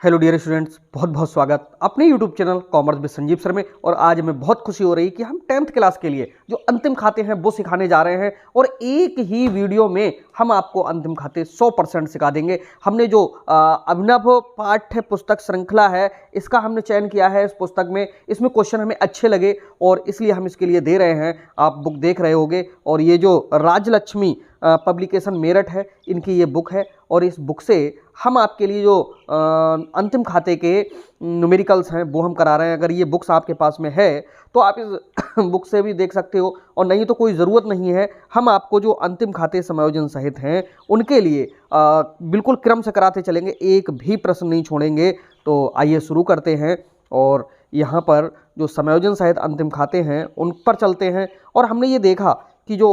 Hello dear students, बहुत बहुत स्वागत अपने YouTube channel commerce with Sanjeev sir में। और आज हमें बहुत खुशी हो रही है कि हम 10th क्लास के लिए जो अंतिम खाते हैं वो सिखाने जा रहे हैं और एक ही वीडियो में हम आपको अंतिम खाते 100% सिखा देंगे। हमने जो अभिनव पाठ्य पुस्तक श्रृंखला है इसका हमने चयन किया है। इस पुस्तक में इसमें क्वेश्चन हमें अच्छे लगे और इसलिए हम इसके लिए दे रहे हैं। आप बुक देख रहे होंगे और ये जो राजलक्ष्मी पब्लिकेशन मेरठ है, इनकी ये बुक है और इस बुक से हम आपके लिए जो अंतिम खाते के न्यूमेरिकल्स हैं वो हम करा रहे हैं। अगर ये बुक्स आपके पास में है तो आप इस बुक से भी देख सकते हो और नहीं तो कोई ज़रूरत नहीं है। हम आपको जो अंतिम खाते समायोजन सहित हैं उनके लिए बिल्कुल क्रम से कराते चलेंगे, एक भी प्रश्न नहीं छोड़ेंगे। तो आइए शुरू करते हैं और यहाँ पर जो समायोजन सहित अंतिम खाते हैं उन पर चलते हैं। और हमने ये देखा कि जो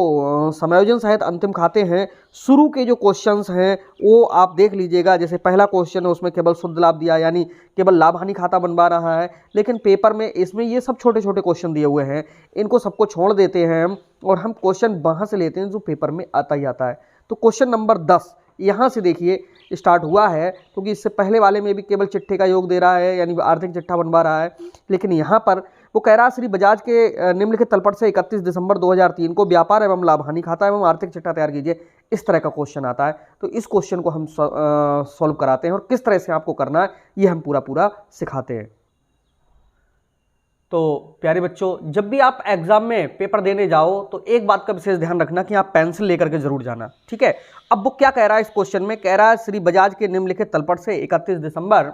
समायोजन सहित अंतिम खाते हैं शुरू के जो क्वेश्चंस हैं वो आप देख लीजिएगा। जैसे पहला क्वेश्चन है उसमें केवल शुद्ध लाभ दिया, यानी केवल लाभ हानि खाता बनवा रहा है, लेकिन पेपर में इसमें ये सब छोटे छोटे क्वेश्चन दिए हुए हैं, इनको सबको छोड़ देते हैं हम और हम क्वेश्चन वहाँ से लेते हैं जो पेपर में आता ही आता है। तो क्वेश्चन नंबर 10 यहाँ से देखिए स्टार्ट हुआ है, क्योंकि इससे पहले वाले में भी केवल चिट्ठे का योग दे रहा है, यानी आर्थिक चिट्ठा बनवा रहा है, लेकिन यहाँ पर वो कह रहा है श्री बजाज के निम्नलिखित तलपट से 31 दिसंबर 2003 को व्यापार एवं लाभ हानि खाता एवं आर्थिक चिट्ठा तैयार कीजिए। इस तरह का क्वेश्चन आता है। तो इस क्वेश्चन को हम सॉल्व कराते हैं और किस तरह से आपको करना है ये हम पूरा सिखाते हैं। तो प्यारे बच्चों, जब भी आप एग्जाम में पेपर देने जाओ तो एक बात का विशेष ध्यान रखना कि आप पेंसिल लेकर के जरूर जाना, ठीक है। अब वो क्या कह रहा है इस क्वेश्चन में, कह रहा है श्री बजाज के निम्नलिखित तलपट से 31 दिसंबर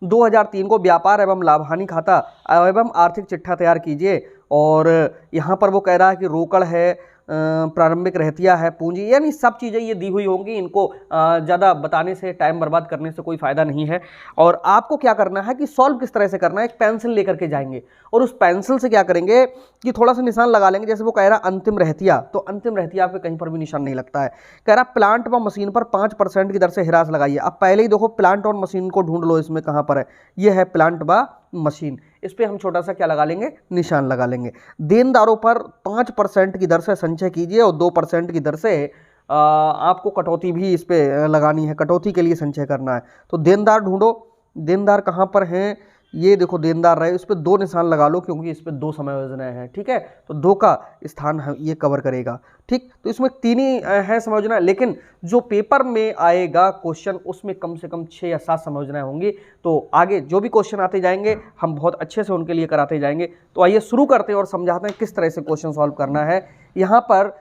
2003 को व्यापार एवं लाभ हानि खाता एवं आर्थिक चिट्ठा तैयार कीजिए। और यहाँ पर वो कह रहा है कि रोकड़ है, प्रारंभिक रहतिया है, पूंजी, यानी सब चीज़ें ये दी हुई होंगी। इनको ज़्यादा बताने से, टाइम बर्बाद करने से कोई फ़ायदा नहीं है। और आपको क्या करना है कि सॉल्व किस तरह से करना है, एक पेंसिल लेकर के जाएंगे और उस पेंसिल से क्या करेंगे कि थोड़ा सा निशान लगा लेंगे। जैसे वो कह रहा अंतिम रहतिया, तो अंतिम रहतिया पे कहीं पर भी निशान नहीं लगता है। कह रहा प्लांट व मशीन पर 5% की दर से हिरास लगाइए। अब पहले ही देखो प्लांट और मशीन को ढूंढ लो, इसमें कहाँ पर है, ये है प्लांट व मशीन। इस पे हम छोटा सा क्या लगा लेंगे, निशान लगा लेंगे। देनदारों पर 5% की दर से संचय कीजिए और 2% की दर से आपको कटौती भी इस पे लगानी है, कटौती के लिए संचय करना है। तो देनदार ढूंढो, देनदार कहाँ पर हैं, ये देखो देनदार रहे, उस पर 2 निशान लगा लो क्योंकि इस पर 2 समायोजनाएं हैं, ठीक है। तो 2 का स्थान ये कवर करेगा, ठीक। तो इसमें 3 ही है समायोजनाएं, लेकिन जो पेपर में आएगा क्वेश्चन उसमें कम से कम 6 या 7 समायोजनाएं होंगी। तो आगे जो भी क्वेश्चन आते जाएंगे हम बहुत अच्छे से उनके लिए कराते जाएंगे। तो आइए शुरू करते हैं और समझाते हैं किस तरह से क्वेश्चन सॉल्व करना है। यहाँ पर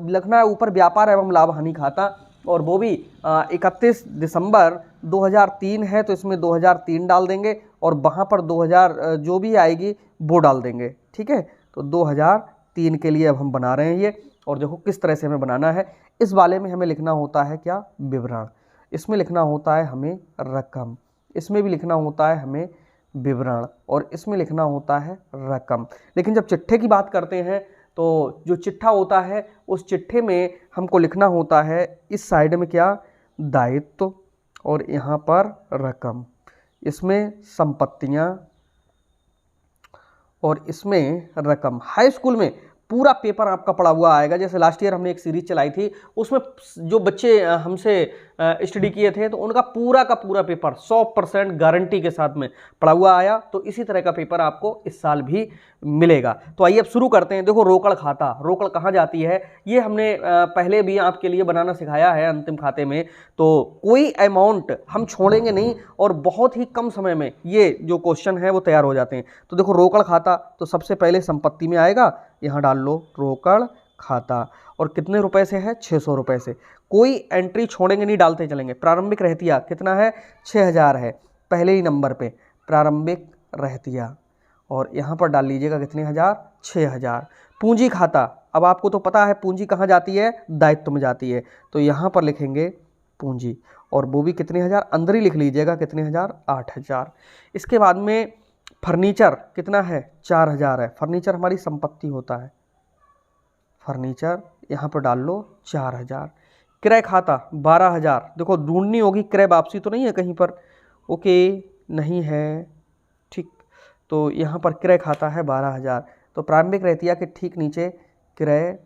लिखना है ऊपर व्यापार एवं लाभ हानि खाता और वो भी 31 दिसंबर 2003 है, तो इसमें 2003 डाल देंगे और वहाँ पर 2000 जो भी आएगी वो डाल देंगे, ठीक है। तो 2003 के लिए अब हम बना रहे हैं ये, और देखो किस तरह से हमें बनाना है। इस वाले में हमें लिखना होता है क्या, विवरण, इसमें लिखना होता है हमें रकम, इसमें भी लिखना होता है हमें विवरण और इसमें लिखना होता है रकम। लेकिन जब चिट्ठे की बात करते हैं तो जो चिट्ठा होता है उस चिट्ठे में हमको लिखना होता है इस साइड में क्या, दायित्व और यहाँ पर रकम, इसमें संपत्तियाँ और इसमें रकम। हाई स्कूल में पूरा पेपर आपका पड़ा हुआ आएगा। जैसे लास्ट ईयर हमने एक सीरीज चलाई थी, उसमें जो बच्चे हमसे स्टडी किए थे तो उनका पूरा का पूरा पेपर 100% गारंटी के साथ में पड़ा हुआ आया। तो इसी तरह का पेपर आपको इस साल भी मिलेगा। तो आइए अब शुरू करते हैं। देखो रोकड़ खाता, रोकड़ कहाँ जाती है ये हमने पहले भी आपके लिए बनाना सिखाया है अंतिम खाते में। तो कोई अमाउंट हम छोड़ेंगे नहीं और बहुत ही कम समय में ये जो क्वेश्चन है वो तैयार हो जाते हैं। तो देखो रोकड़ खाता, तो सबसे पहले संपत्ति में आएगा, यहाँ डाल लो रोकड़ खाता और कितने रुपए से है, 600 रुपए से। कोई एंट्री छोड़ेंगे नहीं, डालते चलेंगे। प्रारंभिक रहतिया कितना है, 6000 है, पहले ही नंबर पे प्रारंभिक रहतिया और यहाँ पर डाल लीजिएगा कितने हजार, 6000। पूंजी खाता, अब आपको तो पता है पूंजी कहाँ जाती है, दायित्व में जाती है, तो यहाँ पर लिखेंगे पूंजी और वो भी कितने हजार, अंदर ही लिख लीजिएगा कितने हजार, 8000। इसके बाद में फर्नीचर कितना है, 4000 है, फर्नीचर हमारी संपत्ति होता है, फर्नीचर यहाँ पर डाल लो 4000। क्रय खाता 12000, देखो ढूंढनी होगी, क्रय वापसी तो नहीं है कहीं पर, ओके नहीं है, ठीक। तो यहाँ पर क्रय खाता है 12000, तो प्रारंभिक रहतिया के ठीक नीचे क्रय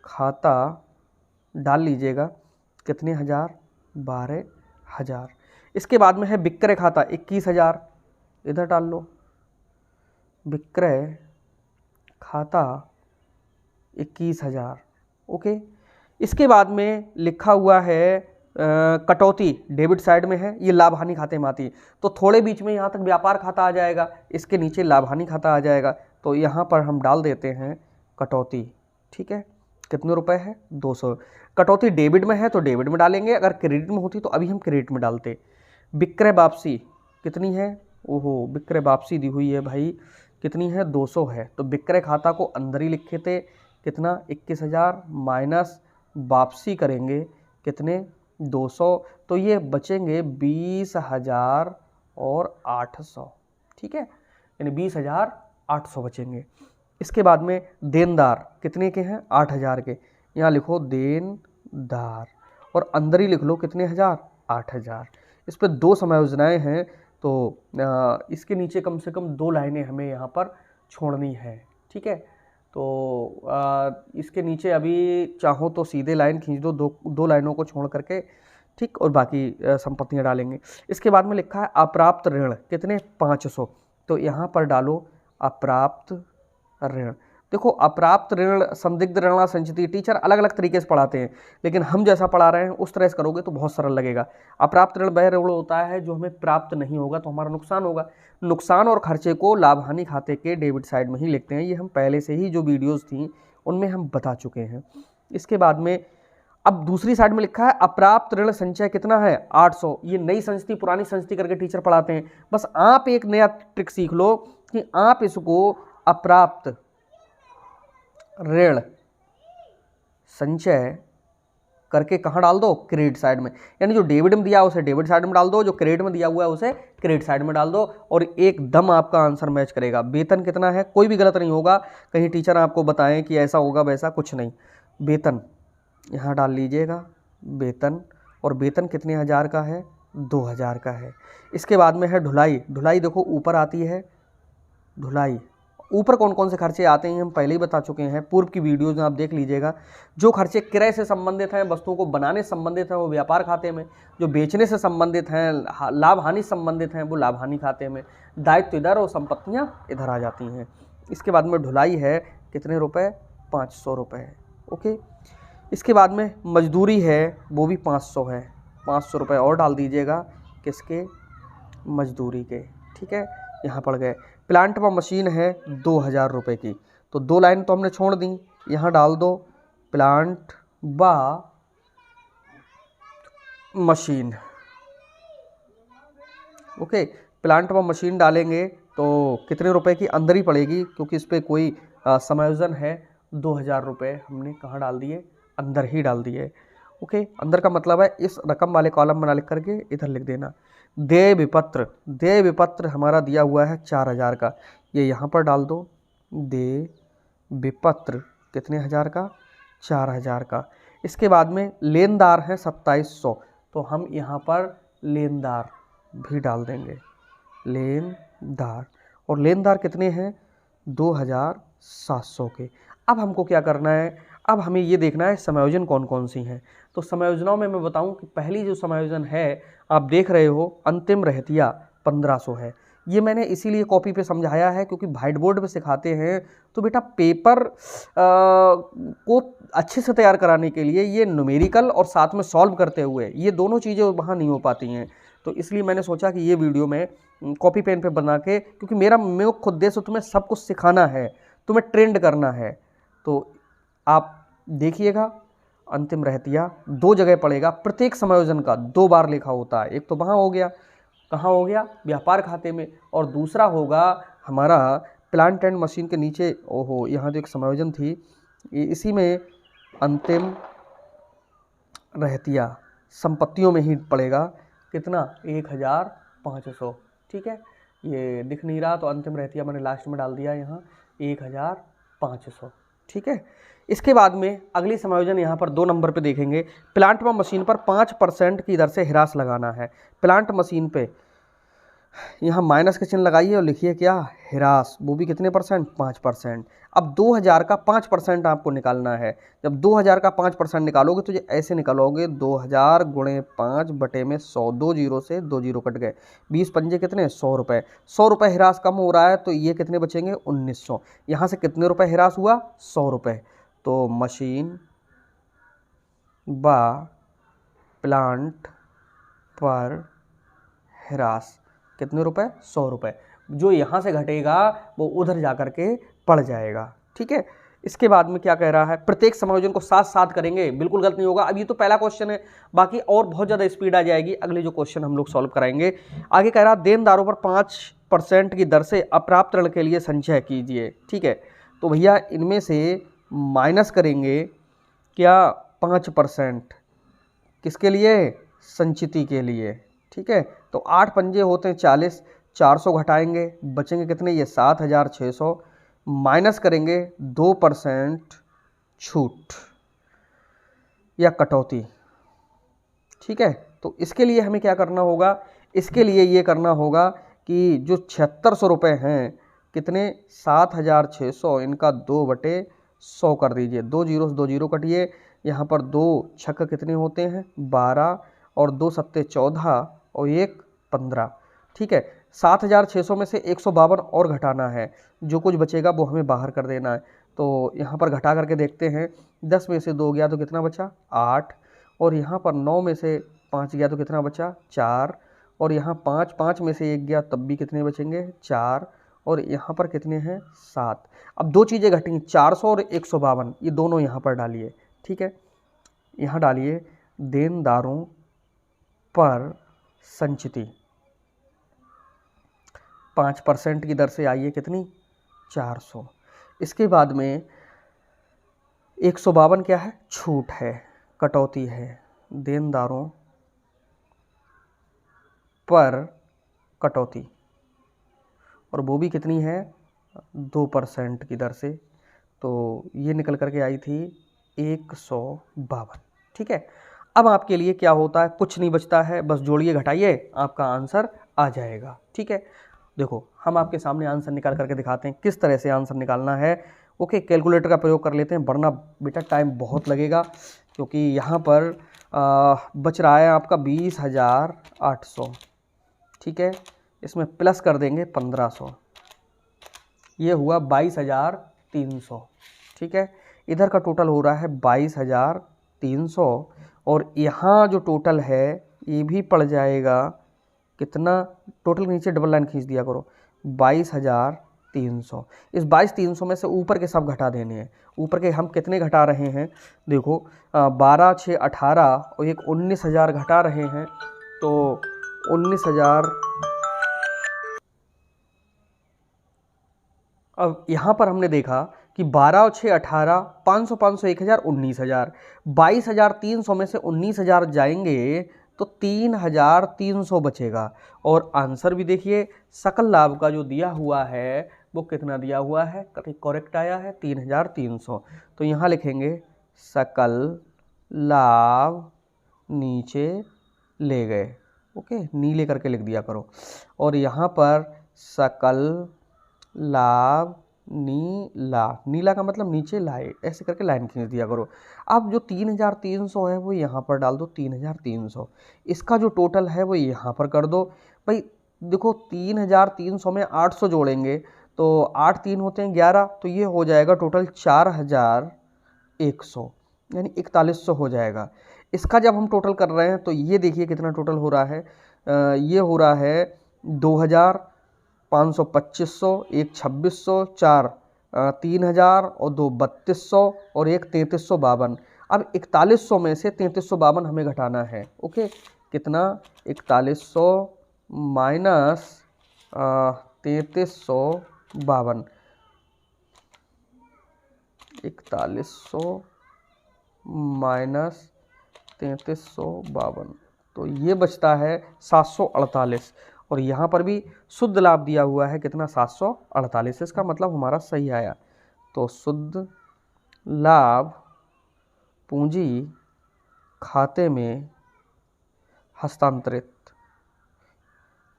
खाता डाल लीजिएगा कितने हजार, 12000। इसके बाद में है विक्रय खाता 21,000, इधर डाल लो, विक्रय खाता 21,000। ओके, इसके बाद में लिखा हुआ है कटौती डेबिट साइड में है, ये लाभ हानि खाते में आती है, तो थोड़े बीच में यहाँ तक व्यापार खाता आ जाएगा, इसके नीचे लाभ हानि खाता आ जाएगा, तो यहाँ पर हम डाल देते हैं कटौती। ठीक है, कितने रुपए है 200। कटौती डेबिट में है तो डेबिट में डालेंगे, अगर क्रेडिट में होती तो अभी हम क्रेडिट में डालते। विक्रय वापसी कितनी है, ओहो विक्रय वापसी दी हुई है भाई, कितनी है 200 है, तो विक्रय खाता को अंदर ही लिखे थे, कितना 21,000 माइनस वापसी करेंगे कितने 200, तो ये बचेंगे 20,000 और 800। ठीक है, यानी 20,800 बचेंगे। इसके बाद में देनदार कितने के हैं 8,000 के, यहाँ लिखो देनदार और अंदर ही लिख लो कितने हज़ार 8,000। इस पर 2 समायोजनाएं हैं, तो इसके नीचे कम से कम 2 लाइनें हमें यहाँ पर छोड़नी है। ठीक है, तो इसके नीचे अभी चाहो तो सीधे लाइन खींच दो, 2 लाइनों को छोड़ करके, ठीक, और बाकी संपत्तियां डालेंगे। इसके बाद में लिखा है अप्राप्त ऋण कितने 500, तो यहाँ पर डालो अप्राप्त ऋण। देखो अप्राप्त ऋण, संदिग्ध ऋण, संचिति, टीचर अलग अलग तरीके से पढ़ाते हैं, लेकिन हम जैसा पढ़ा रहे हैं उस तरह से करोगे तो बहुत सरल लगेगा। अप्राप्त ऋण वह ऋण होता है जो हमें प्राप्त नहीं होगा तो हमारा नुकसान होगा। नुकसान और खर्चे को लाभ हानि खाते के डेबिट साइड में ही लिखते हैं, ये हम पहले से ही जो वीडियोज़ थी उनमें हम बता चुके हैं। इसके बाद में अब दूसरी साइड में लिखा है अप्राप्त ऋण संचय कितना है 800, ये नई संचिति पुरानी संचिति करके टीचर पढ़ाते हैं। बस आप एक नया ट्रिक सीख लो कि आप इसको अप्राप्त ऋण संचय करके कहाँ डाल दो क्रेडिट साइड में, यानी जो डेबिट में दिया उसे डेबिट साइड में डाल दो, जो क्रेडिट में दिया हुआ है उसे क्रेडिट साइड में डाल दो, और एकदम आपका आंसर मैच करेगा। वेतन कितना है, कोई भी गलत नहीं होगा, कहीं टीचर आपको बताएं कि ऐसा होगा वैसा कुछ नहीं। वेतन यहाँ डाल लीजिएगा वेतन, और वेतन कितने हज़ार का है 2,000 का है। इसके बाद में है ढुलाई। ढुलाई देखो ऊपर आती है ढुलाई, ऊपर कौन कौन से खर्चे आते हैं हम पहले ही बता चुके हैं, पूर्व की वीडियोज़ में आप देख लीजिएगा। जो खर्चे क्रय से संबंधित हैं, वस्तुओं को बनाने से संबंधित हैं, वो व्यापार खाते में, जो बेचने से संबंधित हैं, लाभ हानि संबंधित हैं, वो लाभ हानि खाते में, दायित्व इधर और संपत्तियाँ इधर आ जाती हैं। इसके बाद में ढुलाई है कितने रुपए 500 रुपये। ओके, इसके बाद में मजदूरी है वो भी 500 है, 500 रुपये और डाल दीजिएगा किसके मजदूरी के। ठीक है, यहाँ पड़ गए। प्लांट व मशीन है 2,000 रुपये की, तो 2 लाइन तो हमने छोड़ दी, यहाँ डाल दो प्लांट व मशीन। ओके, प्लांट व मशीन डालेंगे तो कितने रुपए की अंदर ही पड़ेगी, क्योंकि इस पर कोई समायोजन है। 2,000 रुपये हमने कहाँ डाल दिए, अंदर ही डाल दिए। ओके, अंदर का मतलब है इस रकम वाले कॉलम में ना लिख करके इधर लिख देना। देय विपत्र, देय विपत्र हमारा दिया हुआ है 4,000 का, ये यहाँ पर डाल दो। देय विपत्र कितने हज़ार का 4,000 का। इसके बाद में लेनदार है 2700, तो हम यहाँ पर लेनदार भी डाल देंगे, लेनदार, और लेनदार कितने हैं 2,700 के। अब हमको क्या करना है, अब हमें ये देखना है समायोजन कौन कौन सी हैं। तो समायोजनों में मैं बताऊं कि पहली जो समायोजन है आप देख रहे हो अंतिम रहतिया 1500 है। ये मैंने इसीलिए कॉपी पे समझाया है क्योंकि व्हाइट बोर्ड पे सिखाते हैं तो बेटा पेपर को अच्छे से तैयार कराने के लिए ये न्यूमेरिकल और साथ में सॉल्व करते हुए ये दोनों चीज़ें वहाँ नहीं हो पाती हैं। तो इसलिए मैंने सोचा कि ये वीडियो में कॉपी पेन पे बना के, क्योंकि मेरा खुद उद्देश्य तुम्हें सब कुछ सिखाना है, तुम्हें ट्रेंड करना है। तो आप देखिएगा अंतिम रहतिया 2 जगह पड़ेगा, प्रत्येक समायोजन का 2 बार लिखा होता है। एक तो वहाँ हो गया, कहाँ हो गया व्यापार खाते में, और दूसरा होगा हमारा प्लांट एंड मशीन के नीचे। ओहो, यहाँ जो एक समायोजन थी इसी में अंतिम रहतिया संपत्तियों में ही पड़ेगा, कितना 1,500। ठीक है, ये दिख नहीं रहा तो अंतिम रहतिया मैंने लास्ट में डाल दिया यहाँ 1,500। ठीक है, इसके बाद में अगली समायोजन यहाँ पर 2 नंबर पे देखेंगे। प्लांट व मशीन पर 5% की दर से हिरास लगाना है। प्लांट मशीन पे यहाँ माइनस का चिन्ह लगाइए और लिखिए क्या, ह्रास, वो भी कितने परसेंट, 5%। अब 2000 का 5% आपको निकालना है। जब 2000 का 5% निकालोगे तो ये ऐसे निकालोगे, 2000 गुणे 5 बटे में 100, 2 जीरो से 2 जीरो कट गए, 20 पंजे कितने, 100 रुपये। 100 रुपये ह्रास कम हो रहा है तो ये कितने बचेंगे, 1900। यहाँ से कितने रुपये ह्रास हुआ, 100 रुपये। तो मशीन व प्लांट पर ह्रास कितने रुपए, 100 रुपये। जो यहाँ से घटेगा वो उधर जा कर के पड़ जाएगा। ठीक है, इसके बाद में क्या कह रहा है, प्रत्येक समायोजन को साथ साथ करेंगे, बिल्कुल गलत नहीं होगा। अब ये तो पहला क्वेश्चन है, बाकी और बहुत ज़्यादा स्पीड आ जाएगी अगले जो क्वेश्चन हम लोग सॉल्व कराएंगे। आगे कह रहा है देनदारों पर 5% की दर से अप्राप्त ऋण के लिए संचय कीजिए। ठीक है, तो भैया इनमें से माइनस करेंगे क्या, 5%, किसके लिए, संचिति के लिए। ठीक है, तो 8 पंजे होते हैं 40, 400 घटाएंगे, बचेंगे कितने, ये 7600, माइनस करेंगे 2% छूट या कटौती। ठीक है, तो इसके लिए हमें क्या करना होगा, इसके लिए ये करना होगा कि जो 7600 रुपये हैं, कितने, 7600, इनका 2/100 कर दीजिए, 2 जीरो से 2 जीरो कटिए, यहाँ पर 2 छक्के कितने होते हैं, 12, और 2 सत्ते 14 और 1 15। ठीक है, 7600 में से 152 और घटाना है, जो कुछ बचेगा वो हमें बाहर कर देना है। तो यहाँ पर घटा करके देखते हैं, 10 में से 2 गया तो कितना बचा, 8, और यहाँ पर 9 में से 5 गया तो कितना बचा, 4, और यहाँ 5 में से 1 गया तब भी कितने बचेंगे, 4, और यहाँ पर कितने हैं, 7। अब दो चीज़ें घटेंगी, 400 और 152, ये दोनों यहाँ पर डालिए। ठीक है, यहाँ डालिए देनदारों पर संचिति 5% की दर से आइए कितनी, 400। इसके बाद में 152 क्या है, छूट है, कटौती है, देनदारों पर कटौती, और वो भी कितनी है, 2% की दर से। तो ये निकल करके आई थी 152। ठीक है, अब आपके लिए क्या होता है, कुछ नहीं बचता है, बस जोड़िए घटाइए, आपका आंसर आ जाएगा। ठीक है, देखो हम आपके सामने आंसर निकाल करके दिखाते हैं किस तरह से आंसर निकालना है। ओके, कैलकुलेटर का प्रयोग कर लेते हैं, वरना बेटा टाइम बहुत लगेगा, क्योंकि यहाँ पर बच रहा है आपका 20,800। ठीक है, इसमें प्लस कर देंगे 1500, ये हुआ 22,300। ठीक है, इधर का टोटल हो रहा है 22,300, और यहाँ जो टोटल है ये भी पड़ जाएगा कितना, टोटल के नीचे डबल लाइन खींच दिया करो, 22,300। इस 22,300 में से ऊपर के सब घटा देने हैं। ऊपर के हम कितने घटा रहे हैं, देखो 12, 6, 18 और एक 19,000 घटा रहे हैं, तो 19,000। अब यहाँ पर हमने देखा कि 12 और 6 18, 500 500 1000 19,000, 22,300 में से 19,000 जाएंगे तो 3,300 बचेगा। और आंसर भी देखिए, सकल लाभ का जो दिया हुआ है वो कितना दिया हुआ है, करेक्ट आया है 3,300। तो यहाँ लिखेंगे सकल लाभ, नीचे ले गए, ओके, नीले करके लिख दिया करो, और यहाँ पर सकल लाभ नीला, नीला का मतलब नीचे लाए, ऐसे करके लाइन खींच दिया करो। अब जो 3,300 है वो यहाँ पर डाल दो, 3,300, इसका जो टोटल है वो यहाँ पर कर दो। भाई देखो 3,300 में 800 जोड़ेंगे तो 8 3 होते हैं 11, तो ये हो जाएगा टोटल 4,100, यानी 4100 हो जाएगा। इसका जब हम टोटल कर रहे हैं तो ये देखिए कितना टोटल हो रहा है, ये हो रहा है 2,000, 500, 2500, एक 2600, 4 3,000 और 2 3200 और एक 3352। अब 4100 में से 3352 हमें घटाना है। ओके, कितना, 4100 माइनस 3352, 4100 माइनस 3352, तो ये बचता है 748। और यहाँ पर भी शुद्ध लाभ दिया हुआ है कितना, 748, इसका मतलब हमारा सही आया। तो शुद्ध लाभ पूंजी खाते में हस्तांतरित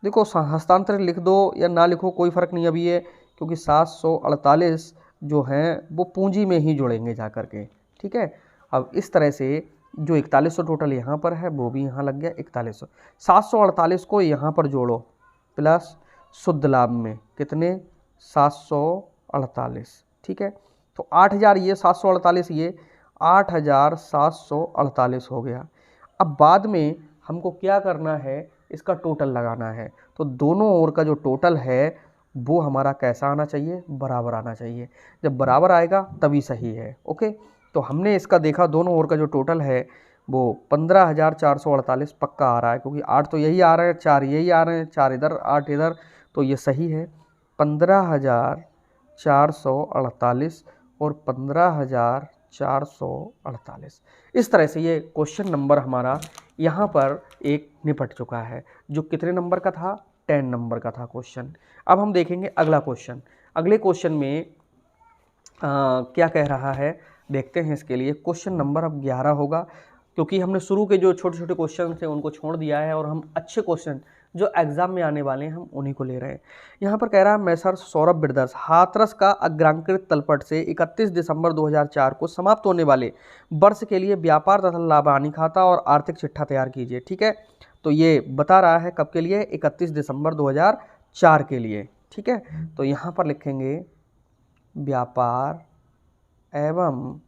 देखो हस्तांतरित लिख दो या ना लिखो कोई फ़र्क नहीं अभी ये, क्योंकि 748 जो हैं वो पूंजी में ही जुड़ेंगे जा कर के, ठीक है। अब इस तरह से जो 4100 टोटल यहाँ पर है वो भी यहाँ लग गया 4100। 748 को यहाँ पर जोड़ो प्लस शुद्ध लाभ में कितने 748, ठीक है। तो 8000 ये 748 ये 8748 हो गया। अब बाद में हमको क्या करना है, इसका टोटल लगाना है। तो दोनों ओर का जो टोटल है वो हमारा कैसा आना चाहिए, बराबर आना चाहिए। जब बराबर आएगा तभी सही है, ओके। तो हमने इसका देखा दोनों ओर का जो टोटल है वो 15,448 पक्का आ रहा है, क्योंकि 8 तो यही आ रहे हैं, 4 यही आ रहे हैं, 4 इधर 8 इधर, तो ये सही है। 15,448 और 15,448, इस तरह से ये क्वेश्चन नंबर हमारा यहाँ पर एक निपट चुका है, जो कितने नंबर का था, 10 नंबर का था क्वेश्चन। अब हम देखेंगे अगला क्वेश्चन। अगले क्वेश्चन में क्या कह रहा है देखते हैं। इसके लिए क्वेश्चन नंबर अब 11 होगा, क्योंकि हमने शुरू के जो छोटे छोटे क्वेश्चन थे उनको छोड़ दिया है और हम अच्छे क्वेश्चन जो एग्जाम में आने वाले हैं हम उन्हीं को ले रहे हैं। यहाँ पर कह रहा है मैसर सौरभ ब्रदर्स हाथरस का अग्रांकृत तलपट से 31 दिसंबर 2004 को समाप्त होने वाले वर्ष के लिए व्यापार तथा लाभ हानि खाता और आर्थिक चिट्ठा तैयार कीजिए, ठीक है। तो ये बता रहा है कब के लिए, 31 दिसंबर 2004 के लिए, ठीक है। तो यहाँ पर लिखेंगे व्यापार एवं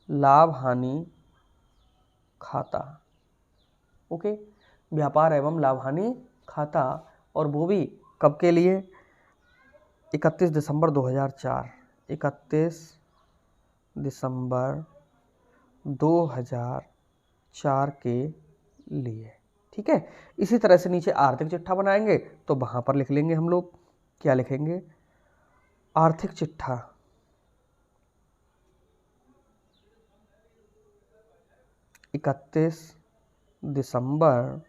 लाभ हानि खाता, ओके। व्यापार एवं लाभ हानि खाता, और वो भी कब के लिए, 31 दिसंबर 2004, 31 दिसंबर 2004 के लिए, ठीक है। इसी तरह से नीचे आर्थिक चिट्ठा बनाएंगे तो वहाँ पर लिख लेंगे हम लोग, क्या लिखेंगे, आर्थिक चिट्ठा 31 दिसंबर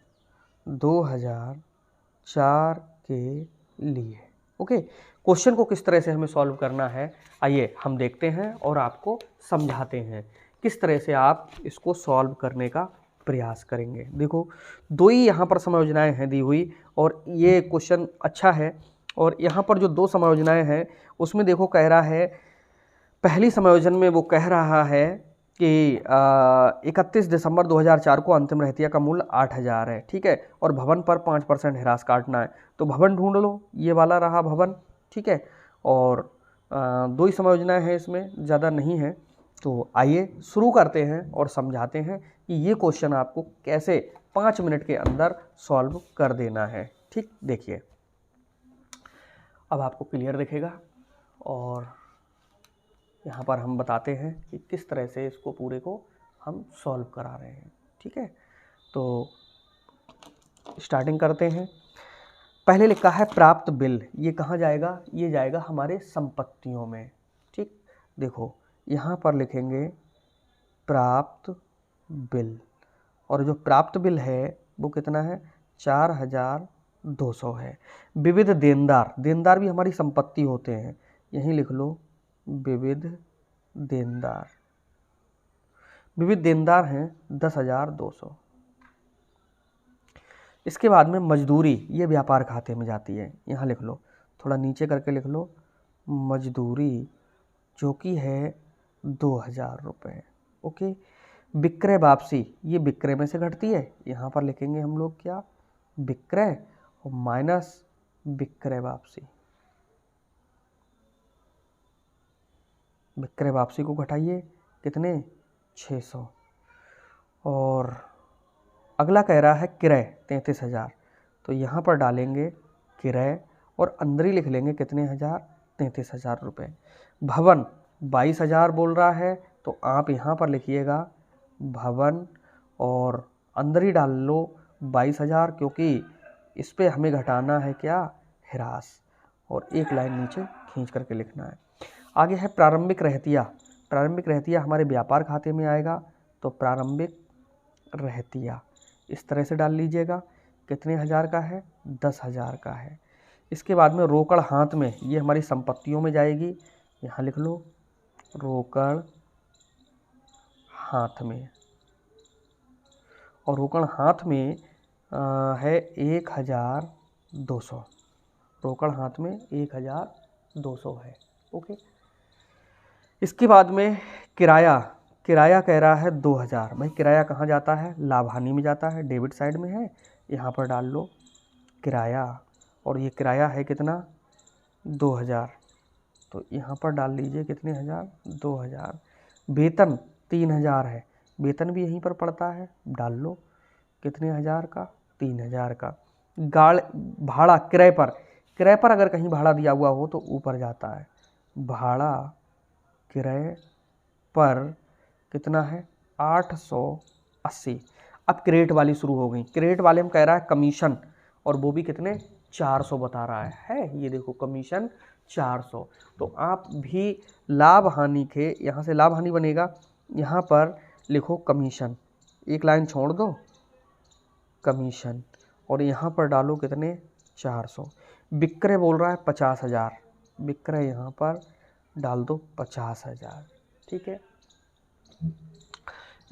2004 के लिए, ओके। क्वेश्चन को किस तरह से हमें सॉल्व करना है आइए हम देखते हैं और आपको समझाते हैं किस तरह से आप इसको सॉल्व करने का प्रयास करेंगे। देखो दो ही यहाँ पर समायोजनाएं हैं दी हुई, और ये क्वेश्चन अच्छा है। और यहाँ पर जो दो समायोजनाएं हैं उसमें देखो कह रहा है, पहली समायोजन में वो कह रहा है कि 31 दिसंबर 2004 को अंतिम रहतिया का मूल्य 8,000 है, ठीक है, और भवन पर 5% ह्रास काटना है। तो भवन ढूंढ लो, ये वाला रहा भवन, ठीक है। और दो ही समायोजनाएं हैं इसमें, ज़्यादा नहीं है। तो आइए शुरू करते हैं और समझाते हैं कि ये क्वेश्चन आपको कैसे 5 मिनट के अंदर सॉल्व कर देना है, ठीक। देखिए अब आपको क्लियर दिखेगा, और यहाँ पर हम बताते हैं कि किस तरह से इसको पूरे को हम सॉल्व करा रहे हैं, ठीक है। तो स्टार्टिंग करते हैं। पहले लिखा है प्राप्त बिल, ये कहाँ जाएगा, ये जाएगा हमारे संपत्तियों में, ठीक। देखो यहाँ पर लिखेंगे प्राप्त बिल, और जो प्राप्त बिल है वो कितना है, 4,200 है। विविध देनदार, देनदार भी हमारी संपत्ति होते हैं, यहीं लिख लो विविध देनदार, विविध देनदार हैं 10,200। इसके बाद में मजदूरी, ये व्यापार खाते में जाती है, यहाँ लिख लो, थोड़ा नीचे करके लिख लो मजदूरी, जो कि है 2,000 रुपये, ओके। विक्रय वापसी, ये विक्रय में से घटती है, यहाँ पर लिखेंगे हम लोग क्या, विक्रय और माइनस विक्रय वापसी। विक्रय वापसी को घटाइए कितने, 600। और अगला कह रहा है क्रय 33,000, तो यहाँ पर डालेंगे क्रय और अंदर ही लिख लेंगे कितने हज़ार, 33,000 रुपये। भवन 22,000 बोल रहा है, तो आप यहाँ पर लिखिएगा भवन और अंदर ही डाल लो 22,000, क्योंकि इस पे हमें घटाना है क्या, ह्रास, और एक लाइन नीचे खींच करके लिखना है। आगे है प्रारंभिक रहतिया, प्रारंभिक रहतिया हमारे व्यापार खाते में आएगा, तो प्रारंभिक रहतिया इस तरह से डाल लीजिएगा, कितने हज़ार का है, 10,000 का है। इसके बाद में रोकड़ हाथ में, ये हमारी संपत्तियों में जाएगी, यहाँ लिख लो रोकड़ हाथ में, और रोकड़ हाथ में है 1200, रोकड़ हाथ में 1200 है। ओके, इसके बाद में किराया, किराया कह रहा है 2000। भाई किराया कहाँ जाता है? लाभ हानि में जाता है, डेबिट साइड में है, यहाँ पर डाल लो किराया। और ये किराया है कितना? 2000, तो यहाँ पर डाल लीजिए कितने हज़ार? 2000। वेतन 3000 है, वेतन भी यहीं पर पड़ता है, डाल लो कितने हज़ार का? 3000 का। भाड़ा किराए पर, किराए पर अगर कहीं भाड़ा दिया हुआ हो तो ऊपर जाता है, भाड़ा किराए पर कितना है? 880। अब क्रेडिट वाली शुरू हो गई। क्रेडिट वाले हम कह रहा है कमीशन, और वो भी कितने? 400 बता रहा है। ये देखो कमीशन 400। तो आप भी लाभ हानि के, यहाँ से लाभ हानि बनेगा, यहाँ पर लिखो कमीशन, एक लाइन छोड़ दो कमीशन, और यहाँ पर डालो कितने? 400। विक्रय बोल रहा है 50,000, विक्रय यहाँ पर डाल दो 50,000। ठीक है,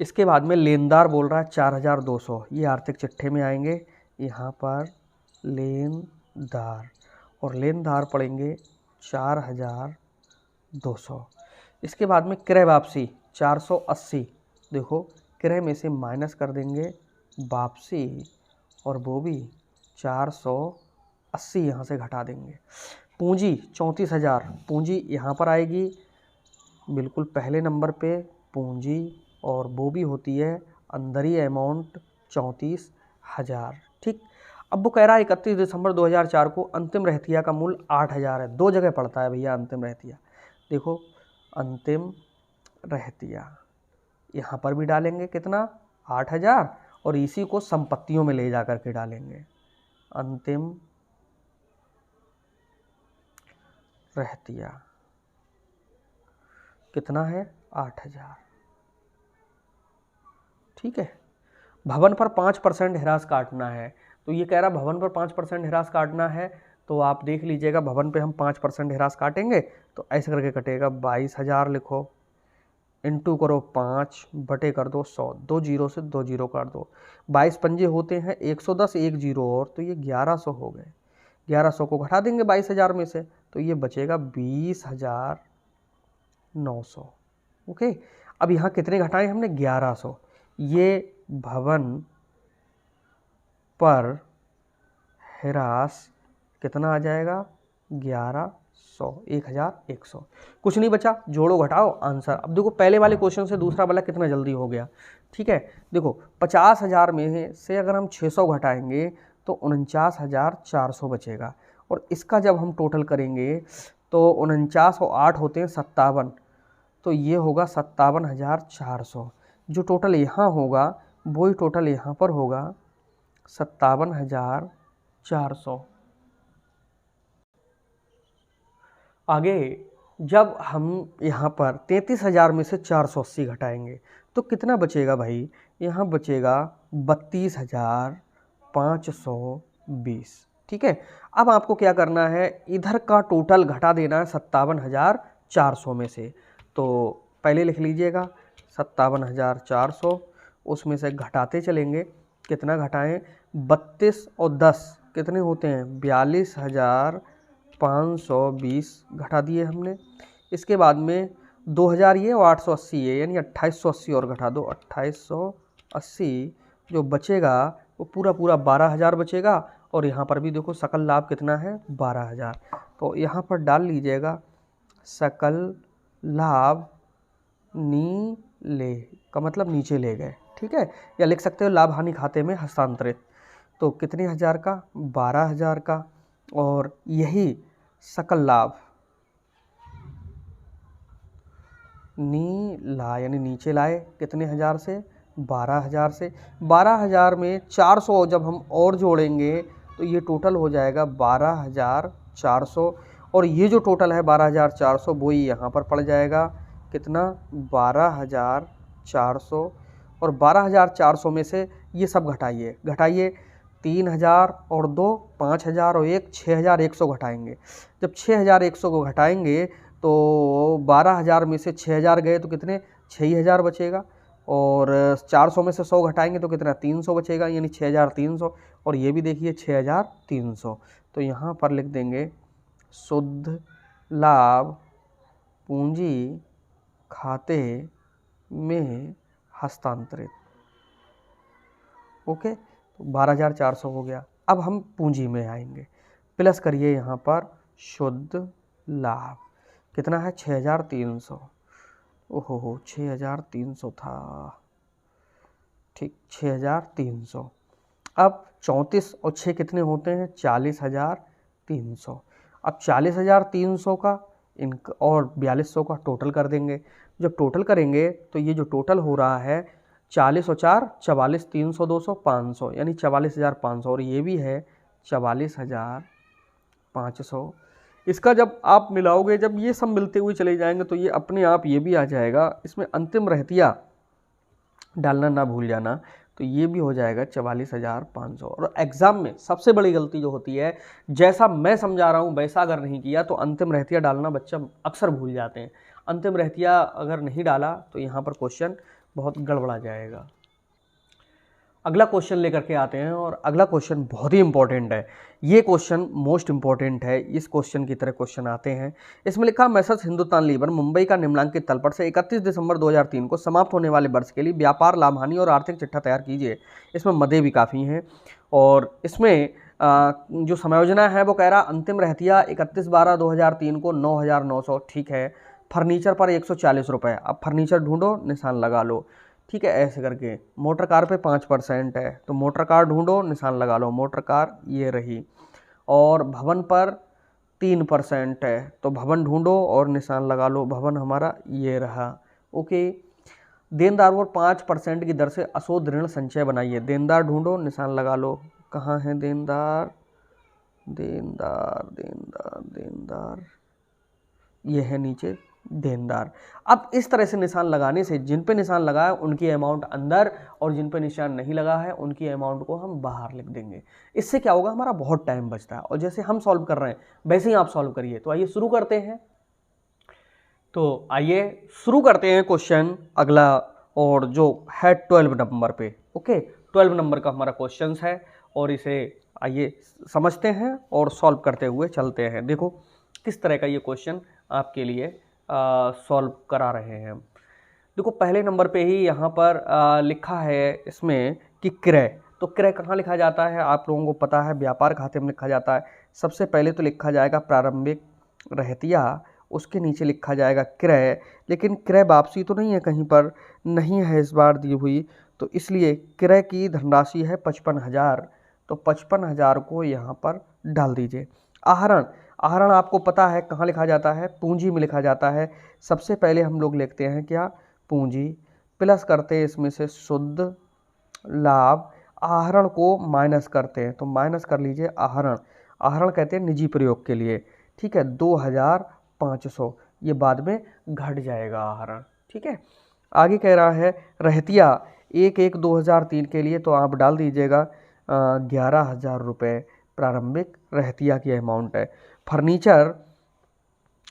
इसके बाद में लेनदार बोल रहा है 4200, ये आर्थिक चिट्ठे में आएंगे, यहाँ पर लेनदार, और लेनदार पड़ेंगे 4200। इसके बाद में क्रय वापसी 480, देखो क्रय में से माइनस कर देंगे वापसी, और वो भी 480 यहाँ से घटा देंगे। पूंजी 34,000, पूंजी यहाँ पर आएगी बिल्कुल पहले नंबर पे पूंजी, और वो भी होती है अंदर ही अमाउंट 34,000। ठीक, अब वो कह रहा है 31 दिसंबर 2004 को अंतिम रहतिया का मूल्य 8,000 है। दो जगह पड़ता है भैया अंतिम रहतिया, देखो अंतिम रहतिया यहाँ पर भी डालेंगे कितना? 8,000, और इसी को संपत्तियों में ले जा कर के डालेंगे, अंतिम रहतिया कितना है? 8,000। ठीक है, भवन पर 5% हिरास काटना है, तो ये कह रहा भवन पर 5% हिरास काटना है, तो आप देख लीजिएगा भवन पे हम 5% हिरास काटेंगे तो ऐसे करके कटेगा। 22,000 लिखो, इंटू करो 5 बटे कर दो 100, 2 जीरो से 2 जीरो काट दो, 22 पंजे होते हैं 110, 1 जीरो और, तो ये 1100 हो गए। 1100 को घटा देंगे 22,000 में से, तो ये बचेगा 20,900। ओके, अब यहाँ कितने घटाए हमने? 1100। ये भवन पर हिरास कितना आ जाएगा? 1100, 1100। कुछ नहीं बचा, जोड़ो घटाओ आंसर। अब देखो पहले वाले क्वेश्चन से दूसरा वाला कितना जल्दी हो गया। ठीक है, देखो 50,000 में से अगर हम 600 घटाएंगे तो 49,400 बचेगा, और इसका जब हम टोटल करेंगे तो 49 और 8 होते हैं 57, तो ये होगा 57,400। जो टोटल यहाँ होगा वही टोटल यहाँ पर होगा 57,400। आगे जब हम यहाँ पर 33,000 में से 480 घटाएंगे तो कितना बचेगा भाई? यहाँ बचेगा 32,520। ठीक है, अब आपको क्या करना है? इधर का टोटल घटा देना है 57,400 में से, तो पहले लिख लीजिएगा 57,400, उसमें से घटाते चलेंगे। कितना घटाएं? 32 और 10 कितने होते हैं? 42,520 घटा दिए हमने। इसके बाद में 2000 ये और 880 ये, यानी 2880 और घटा दो, 2880। जो बचेगा वो पूरा पूरा 12,000 बचेगा, और यहाँ पर भी देखो सकल लाभ कितना है? 12,000। तो यहाँ पर डाल लीजिएगा सकल लाभ नीले का मतलब नीचे ले गए। ठीक है, या लिख सकते हो लाभ हानि खाते में हस्तांतरित। तो कितने हज़ार का? 12,000 का, और यही सकल लाभ नीला यानी नीचे लाए कितने हज़ार से? 12,000 से। 12,000 में 400 जब हम और जोड़ेंगे तो ये टोटल हो जाएगा 12,400, और ये जो टोटल है 12,400 वो ही यहाँ पर पड़ जाएगा कितना? 12,400। और 12,400 में से ये सब घटाइए, 3,000 और 2 5,000 और 1 6,100 घटाएंगे। जब 6,100 को घटाएंगे तो 12,000 में से 6,000 गए तो कितने? 6,000 बचेगा, और 400 में से 100 घटाएंगे तो कितना? 300 बचेगा, यानी 6,300। और ये भी देखिए 6,300। तो यहाँ पर लिख देंगे शुद्ध लाभ पूंजी खाते में हस्तांतरित। ओके, तो 12,400 हो गया। अब हम पूंजी में आएंगे, प्लस करिए यहाँ पर शुद्ध लाभ कितना है 6,300। ओहो 6,300 था, ठीक 6,300। अब 34 और 6 कितने होते हैं 40,300। अब 40,300 का इनका और 4200 का टोटल कर देंगे। जब टोटल करेंगे तो ये जो टोटल हो रहा है 40 और 4 44, 300 200 500 यानी 44,500 और ये भी है 44,500। इसका जब आप मिलाओगे, जब ये सब मिलते हुए चले जाएंगे तो ये अपने आप ये भी आ जाएगा। इसमें अंतिम रहतिया डालना ना भूल जाना, तो ये भी हो जाएगा 44,500। और एग्ज़ाम में सबसे बड़ी गलती जो होती है, जैसा मैं समझा रहा हूँ वैसा अगर नहीं किया तो अंतिम रहतिया डालना बच्चा अक्सर भूल जाते हैं। अंतिम रहतिया अगर नहीं डाला तो यहाँ पर क्वेश्चन बहुत गड़बड़ा जाएगा। अगला क्वेश्चन लेकर के आते हैं और अगला क्वेश्चन बहुत ही इंपॉर्टेंट है। ये क्वेश्चन मोस्ट इंपॉर्टेंट है, इस क्वेश्चन की तरह क्वेश्चन आते हैं। इसमें लिखा मैसर्स हिंदुस्तान लीवर मुंबई का निम्नलिखित तलपट से 31 दिसंबर 2003 को समाप्त होने वाले वर्ष के लिए व्यापार लाभ हानि और आर्थिक चिट्ठा तैयार कीजिए। इसमें मदे भी काफ़ी हैं और इसमें जो समायोजना है वो कह रहा अंतिम रहतिया 31/12/2003 को 9,900, ठीक है। फर्नीचर पर 140 रुपये, अब फर्नीचर ढूंढो निशान लगा लो, ठीक है। ऐसे करके मोटर कार पे 5% है तो मोटर कार ढूंढो निशान लगा लो, मोटर कार ये रही। और भवन पर 3% है तो भवन ढूंढो और निशान लगा लो, भवन हमारा ये रहा। ओके, देनदार पर 5% की दर से अशोध ऋण संचय बनाइए, देनदार ढूंढो निशान लगा लो। कहाँ है देनदार, देनदार देनदार देनदार, ये है नीचे देनदार। अब इस तरह से निशान लगाने से जिन पे निशान लगा है उनकी अमाउंट अंदर और जिन पे निशान नहीं लगा है उनकी अमाउंट को हम बाहर लिख देंगे। इससे क्या होगा, हमारा बहुत टाइम बचता है और जैसे हम सॉल्व कर रहे हैं वैसे ही आप सॉल्व करिए। तो आइए शुरू करते हैं। तो आइए शुरू करते हैं क्वेश्चन अगला, और जो है 12 नंबर पे। ओके, 12 नंबर का हमारा क्वेश्चन है और इसे आइए समझते हैं और सॉल्व करते हुए चलते हैं। देखो किस तरह का ये क्वेश्चन आपके लिए सॉल्व करा रहे हैं। देखो पहले नंबर पे ही यहाँ पर लिखा है इसमें कि क्रय, तो क्रय कहाँ लिखा जाता है आप लोगों को पता है, व्यापार खाते में लिखा जाता है। सबसे पहले तो लिखा जाएगा प्रारंभिक रहतिया, उसके नीचे लिखा जाएगा क्रय, लेकिन क्रय वापसी तो नहीं है, कहीं पर नहीं है इस बार दी हुई, तो इसलिए क्रय की धनराशि है 55,000, तो 55,000 को यहाँ पर डाल दीजिए। आहरण, आहरण आपको पता है कहाँ लिखा जाता है, पूंजी में लिखा जाता है। सबसे पहले हम लोग लिखते हैं क्या, पूंजी, प्लस करते हैं इसमें से शुद्ध लाभ, आहरण को माइनस करते हैं, तो माइनस कर लीजिए आहरण, आहरण कहते हैं निजी प्रयोग के लिए, ठीक है। 2,500 ये बाद में घट जाएगा आहरण, ठीक है। आगे कह रहा है रहतिया 1/1/2003 के लिए, तो आप डाल दीजिएगा 11,000 रुपये प्रारंभिक रहतिया की अमाउंट है। फर्नीचर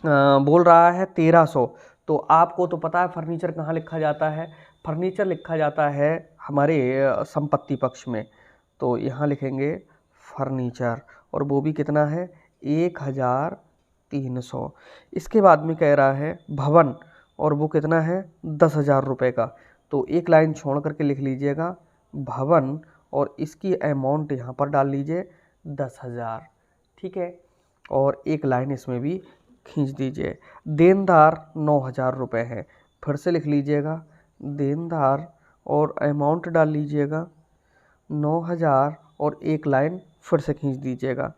बोल रहा है 1,300, तो आपको तो पता है फर्नीचर कहाँ लिखा जाता है, फर्नीचर लिखा जाता है हमारे संपत्ति पक्ष में, तो यहाँ लिखेंगे फर्नीचर और वो भी कितना है 1,300। इसके बाद में कह रहा है भवन और वो कितना है 10,000 रुपये का, तो एक लाइन छोड़ करके लिख लीजिएगा भवन और इसकी अमाउंट यहाँ पर डाल लीजिए 10,000, ठीक है। और एक लाइन इसमें भी खींच दीजिए। देनदार 9,000 रुपये है, फिर से लिख लीजिएगा देनदार और अमाउंट डाल लीजिएगा 9,000 और एक लाइन फिर से खींच दीजिएगा।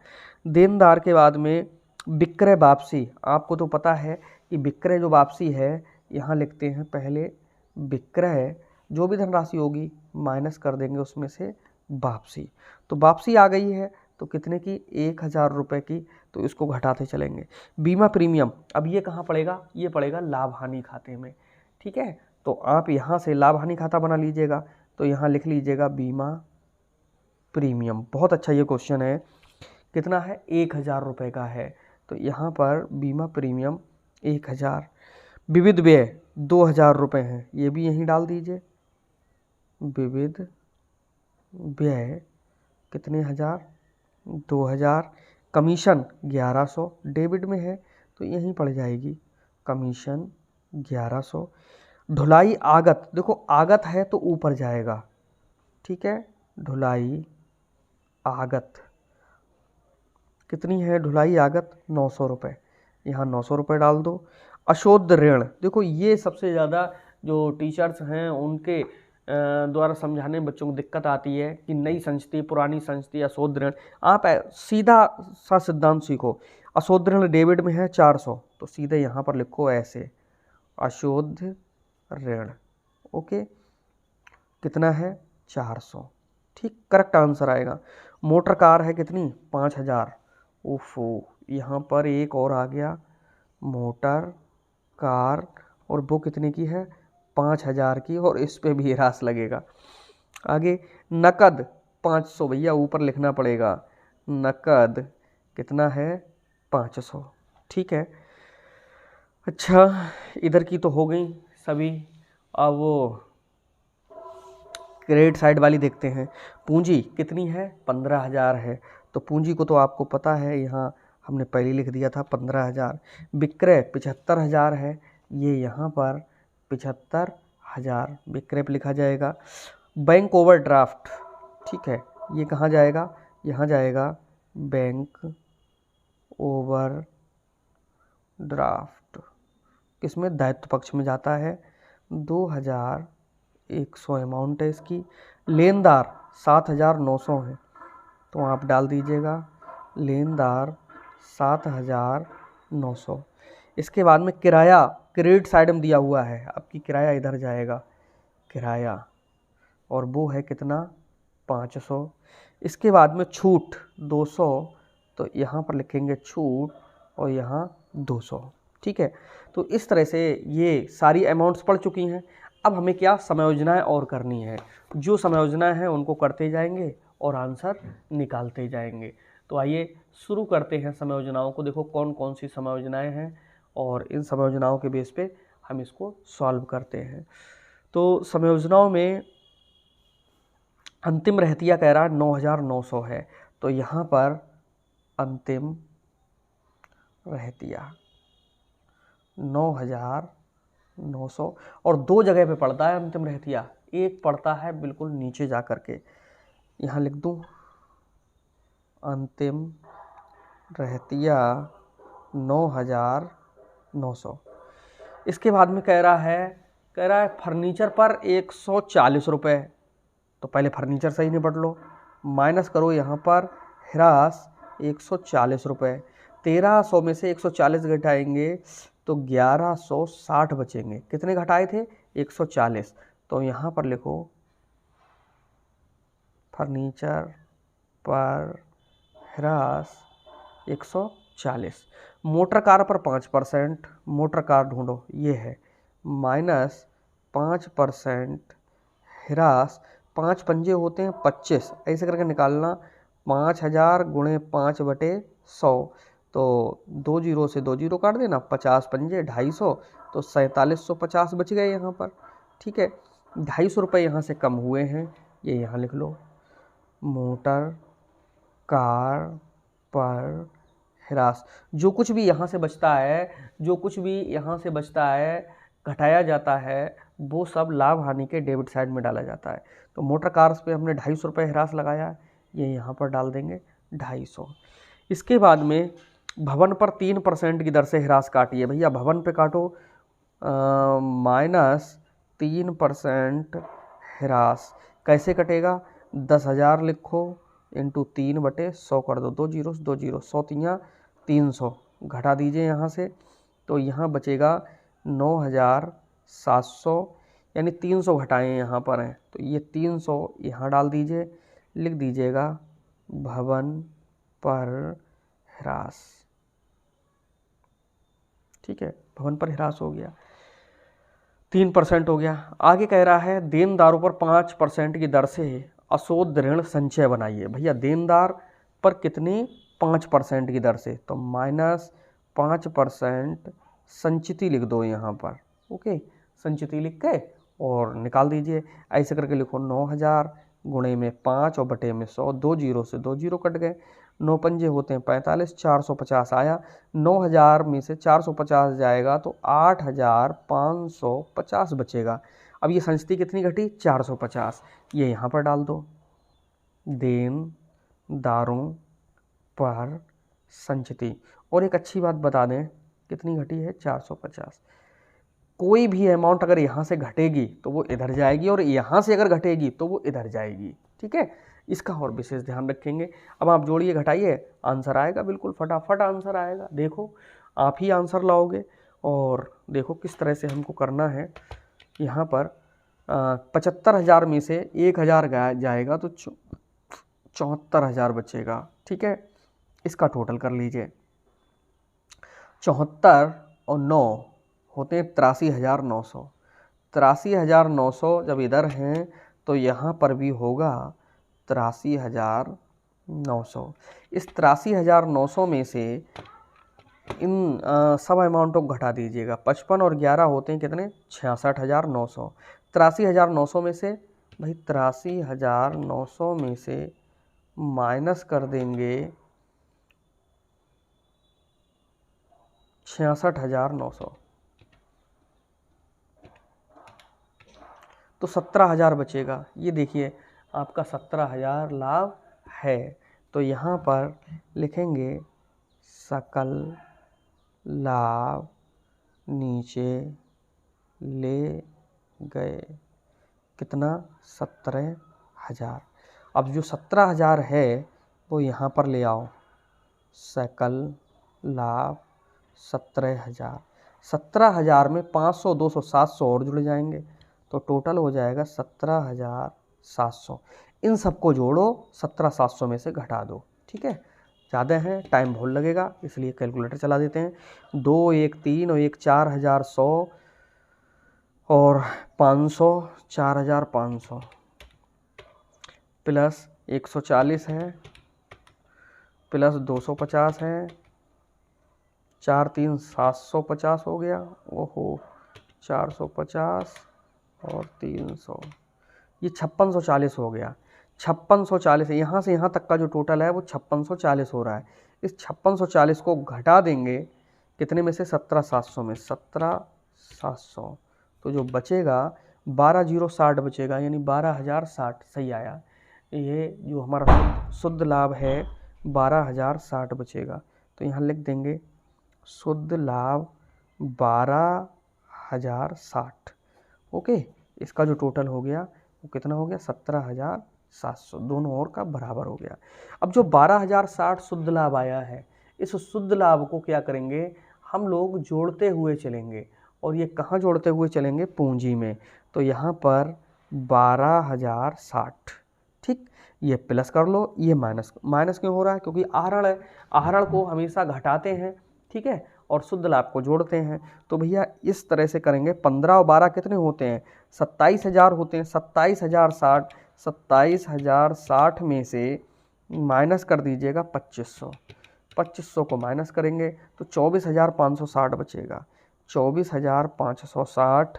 देनदार के बाद में विक्रय वापसी, आपको तो पता है कि विक्रय जो वापसी है यहाँ लिखते हैं पहले विक्रय, जो भी धनराशि होगी माइनस कर देंगे उसमें से वापसी, तो वापसी आ गई है तो कितने की 1,000 रुपये की, तो इसको घटाते चलेंगे। बीमा प्रीमियम, अब ये कहाँ पड़ेगा, ये पड़ेगा लाभ हानि खाते में, ठीक है। तो आप यहाँ से लाभ हानि खाता बना लीजिएगा, तो यहाँ लिख लीजिएगा बीमा प्रीमियम। बहुत अच्छा ये क्वेश्चन है, कितना है 1,000 रुपये का है, तो यहाँ पर बीमा प्रीमियम 1,000। विविध व्यय 2,000 रुपये हैं, ये भी यहीं डाल दीजिए, विविध व्यय कितने हज़ार, 2000, कमीशन 1100, डेबिट में है तो यहीं पड़ जाएगी, कमीशन 1100। ढुलाई आगत, देखो आगत है तो ऊपर जाएगा, ठीक है, ढुलाई आगत कितनी है, ढुलाई आगत 900 रुपये, यहाँ 900 रुपये डाल दो। अशोध ऋण, देखो ये सबसे ज़्यादा जो टीचर्स हैं उनके द्वारा समझाने में बच्चों को दिक्कत आती है कि नई संचिति, पुरानी संचिति, अशोध ऋण। आप सीधा सा सिद्धांत सीखो, अशोध ऋण डेबिट में है 400, तो सीधे यहाँ पर लिखो ऐसे, अशोध ऋण, ओके, कितना है 400, ठीक, करेक्ट आंसर आएगा। मोटर कार है कितनी, 5000, ओफो, यहाँ पर एक और आ गया, मोटर कार, और वो कितने की है, 5000 की, और इस पे भी ह्रास लगेगा। आगे नकद 500, भैया ऊपर लिखना पड़ेगा, नकद कितना है 500, ठीक है। अच्छा, इधर की तो हो गई सभी, अब वो क्रेडिट साइड वाली देखते हैं। पूंजी कितनी है, 15000 है, तो पूंजी को तो आपको पता है, यहाँ हमने पहले लिख दिया था 15000। विक्रय 75000 है, ये यहाँ पर 75000 विक्रय पे लिखा जाएगा। बैंक ओवरड्राफ्ट, ठीक है, ये कहाँ जाएगा, यहाँ जाएगा, बैंक ओवरड्राफ्ट किसमें, दायित्व पक्ष में जाता है, 2100 अमाउंट है इसकी। लेनदार 7900 है, तो आप डाल दीजिएगा लेनदार 7900। इसके बाद में किराया क्रेडिट साइड में दिया हुआ है, आपकी किराया इधर जाएगा, किराया, और वो है कितना 500। इसके बाद में छूट 200, तो यहाँ पर लिखेंगे छूट, और यहाँ 200, ठीक है। तो इस तरह से ये सारी अमाउंट्स पड़ चुकी हैं। अब हमें क्या समायोजनाएं और करनी है, जो समायोजनाएं हैं उनको करते जाएंगे और आंसर निकालते जाएंगे। तो आइए शुरू करते हैं समायोजनाओं को। देखो कौन कौन सी समायोजनाएं हैं, और इन समायोजनाओं के बेस पे हम इसको सॉल्व करते हैं। तो समायोजनाओं में अंतिम रहतिया कह रहा 9900 है, तो यहाँ पर अंतिम रहतिया 9900, और दो जगह पे पड़ता है अंतिम रहतिया, एक पड़ता है बिल्कुल नीचे जा कर के, यहाँ लिख दूँ अंतिम रहतिया 9900। इसके बाद में कह रहा है फर्नीचर पर 140 रुपये, तो पहले फर्नीचर सही निपट लो, माइनस करो यहाँ पर ह्रास 140 रुपये, 1300 में से 140 घटाएंगे तो 1160 बचेंगे। कितने घटाए थे, 140, तो यहाँ पर लिखो फर्नीचर पर ह्रास 140। मोटर कार पर 5%, मोटर कार ढूंढो, ये है, माइनस 5% ह्रास, 5 पंजे होते हैं 25, ऐसे करके निकालना, 5000 गुणे 5/100, तो 2 जीरो से 2 जीरो काट देना, 50 पंजे 250, तो 4750 बच गए यहाँ पर, ठीक है। 250 रुपये यहाँ से कम हुए हैं, ये यहाँ लिख लो, मोटर कार पर ह्रास, जो कुछ भी यहाँ से बचता है, जो कुछ भी यहाँ से बचता है घटाया जाता है, वो सब लाभ हानि के डेबिट साइड में डाला जाता है। तो मोटर कार्स पे हमने 250 रुपये ह्रास लगाया, ये यहाँ पर डाल देंगे 250। इसके बाद में भवन पर 3% की दर से ह्रास काटिए, भैया भवन पे काटो, माइनस 3% ह्रास, कैसे कटेगा, 10,000 लिखो इंटू 3/100 कर दो, 2 जीरो 2 जीरो, 100 तियाँ 300, घटा दीजिए यहाँ से, तो यहाँ बचेगा 9700, यानी 300 घटाएँ यहाँ पर हैं, तो ये 300 यहाँ डाल दीजिए, लिख दीजिएगा भवन पर ह्रास, ठीक है, भवन पर ह्रास हो गया, 3% हो गया। आगे कह रहा है देनदारों पर 5% की दर से अशोध ऋण संचय बनाइए, भैया देनदार पर कितनी, 5% की दर से, तो माइनस 5% संचिति लिख दो यहाँ पर, ओके, संचिति लिख के और निकाल दीजिए, ऐसे करके लिखो 9000 गुणे में 5 और बटे में 100, 2 जीरो से 2 जीरो कट गए, 9 पंजे होते हैं 45, 450 आया। 9000 में से 450 जाएगा तो 8550 बचेगा। अब ये संचिति कितनी घटी? 450। ये यहाँ पर डाल दो, देनदारों पर संचिति। और एक अच्छी बात बता दें, कितनी घटी है? 450। कोई भी अमाउंट अगर यहाँ से घटेगी तो वो इधर जाएगी, और यहाँ से अगर घटेगी तो वो इधर जाएगी। ठीक है, इसका और विशेष ध्यान रखेंगे। अब आप जोड़िए घटाइए, आंसर आएगा, बिल्कुल फटाफट आंसर आएगा। देखो आप ही आंसर लाओगे, और देखो किस तरह से हमको करना है। यहाँ पर 75,000 में से 1,000 जाएगा तो 74,000 बचेगा। ठीक है, इसका टोटल कर लीजिए। 74 और 9 होते हैं 83,900। 83,900 जब इधर हैं तो यहाँ पर भी होगा 83,900। इस 83,900 में से इन सब अमाउंटों को घटा दीजिएगा। 55 और 11 होते हैं कितने? 66,900। 83,900 में से भाई 83,900 में से माइनस कर देंगे 66,900, तो 17,000 बचेगा। ये देखिए आपका 17,000 लाभ है। तो यहाँ पर लिखेंगे सकल लाभ नीचे ले गए, कितना? 17,000। अब जो 17,000 है वो यहाँ पर ले आओ, सकल लाभ 17,000। 17,000 में 500, 200, 700 और जुड़ जाएंगे तो टोटल हो जाएगा 17,700। इन सबको जोड़ो, 17,700 में से घटा दो। ठीक है, ज़्यादा है, टाइम बहुत लगेगा, इसलिए कैलकुलेटर चला देते हैं। 2, 1, 3 और 1, 4,100 और 500, 4,500 प्लस 140 है, प्लस 250 है, 4, 3, 750 हो गया। ओहो, 450 और 300, ये 5640 हो गया। 5640 यहाँ से यहाँ तक का जो टोटल है वो 5640 हो रहा है। इस 5640 को घटा देंगे कितने में से? 17,700 में। 17,700 तो जो बचेगा 12,060 बचेगा, यानी 12,060 सही आया। ये जो हमारा शुद्ध लाभ है 12,060 बचेगा। तो यहाँ लिख देंगे शुद्ध लाभ 12,060। ओके, इसका जो टोटल हो गया वो कितना हो गया? 17,700, दोनों और का बराबर हो गया। अब जो 12,060 शुद्ध लाभ आया है, इस शुद्ध लाभ को क्या करेंगे? हम लोग जोड़ते हुए चलेंगे, और ये कहाँ जोड़ते हुए चलेंगे? पूंजी में। तो यहाँ पर 12,060, ठीक, ये प्लस कर लो, ये माइनस। माइनस क्यों हो रहा है? क्योंकि आहरण है, आहरण को हमेशा घटाते हैं, ठीक है, और शुद्ध लाभ को जोड़ते हैं। तो भैया इस तरह से करेंगे। 15 और 12 कितने होते हैं? 27,000 होते हैं। 27,060, 27,060 में से माइनस कर दीजिएगा 2500। 2500 को माइनस करेंगे तो 24,560 बचेगा। 24,560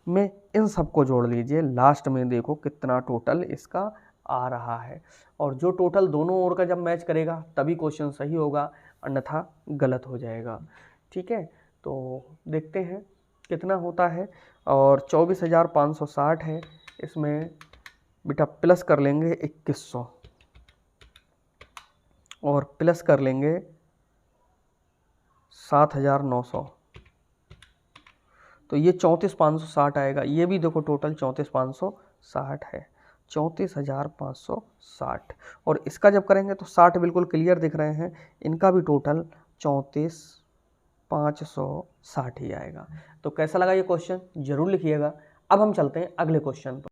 में इन सबको जोड़ लीजिए, लास्ट में देखो कितना टोटल इसका आ रहा है। और जो टोटल दोनों ओर का जब मैच करेगा तभी क्वेश्चन सही होगा, अन्यथा गलत हो जाएगा। ठीक है, तो देखते हैं कितना होता है। और 24,560 है, इसमें बेटा प्लस कर लेंगे 2100 और प्लस कर लेंगे 7,900, तो ये 34,560 आएगा। ये भी देखो टोटल 34,560 है, 34,560। और इसका जब करेंगे तो 60 बिल्कुल क्लियर दिख रहे हैं, इनका भी टोटल 34,560 ही आएगा। तो कैसा लगा ये क्वेश्चन? जरूर लिखिएगा। अब हम चलते हैं अगले क्वेश्चन पर।